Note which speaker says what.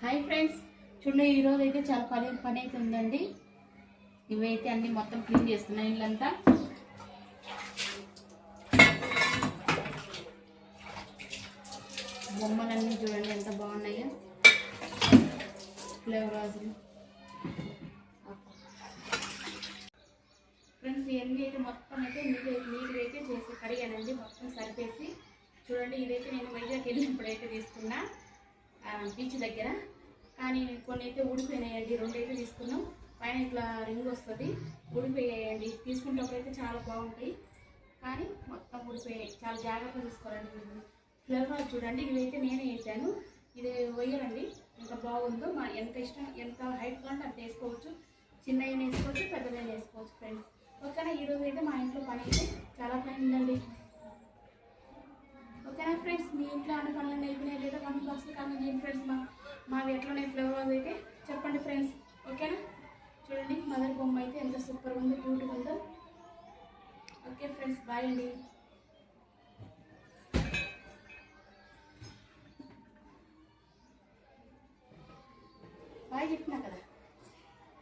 Speaker 1: Hi friends, చూడండి ఈరోజు అయితే చాలా పని అయితే ఉందండి. ఇవైతే అన్ని మొత్తం క్లీన్ చేస్తున్నాయి ఇల్లంతా. బొమ్మలన్నీ చూడండి ఎంత బాగున్నాయో, ఫ్లేవర్ రోజులు. ఫ్రెండ్స్ ఇవన్నీ అయితే మొత్తం అయితే నీట్గా అయితే చేసి కడిగానండి, మొత్తం సరిపేసి. చూడండి ఇదైతే నేను వైజాగ్ వెళ్ళినప్పుడు అయితే తీసుకున్నా బీచ్ దగ్గర. కానీ కొన్ని అయితే ఊడిపోయినాయండి, 2 అయితే తీసుకున్నాం. పైన ఇట్లా రింగ్ వస్తుంది, ఊడిపోయాయండి. తీసుకునేటప్పుడు అయితే చాలా బాగుంటాయి, కానీ మొత్తం ఊడిపోయాయి. చాలా జాగ్రత్తగా తీసుకోవాలండి. ఫ్లేవర్ చూడండి, ఇవైతే నేనే వేసాను. ఇది వేయరండి, ఎంత బాగుందో. ఎంత ఇష్టం, ఎంత హైట్ కావాలంటే అంత వేసుకోవచ్చు. చిన్నగా వేసుకోవచ్చు, పెద్దగా వేసుకోవచ్చు ఫ్రెండ్స్. ఓకేనా, ఈరోజు అయితే మా ఇంట్లో పని అయితే చాలా పని ఉందండి. ఓకేనా ఫ్రెండ్స్, మీ ఇంట్లో అన్ని పనులన్నీ అయిపోయినాయి లేదా కామెంట్ బాక్స్లో కామెంట్ చేయండి ఫ్రెండ్స్. మావి ఎట్లున్నాయి ఫ్లేవర్స్ అయితే చెప్పండి ఫ్రెండ్స్. ఓకేనా, చూడండి మదర్ బొమ్మ అయితే ఎంత సూపర్గా ఉందో, క్యూట్గా ఉందో. ఓకే ఫ్రెండ్స్, బాయ్ అండి. బాయ్ చెప్పినా కదా.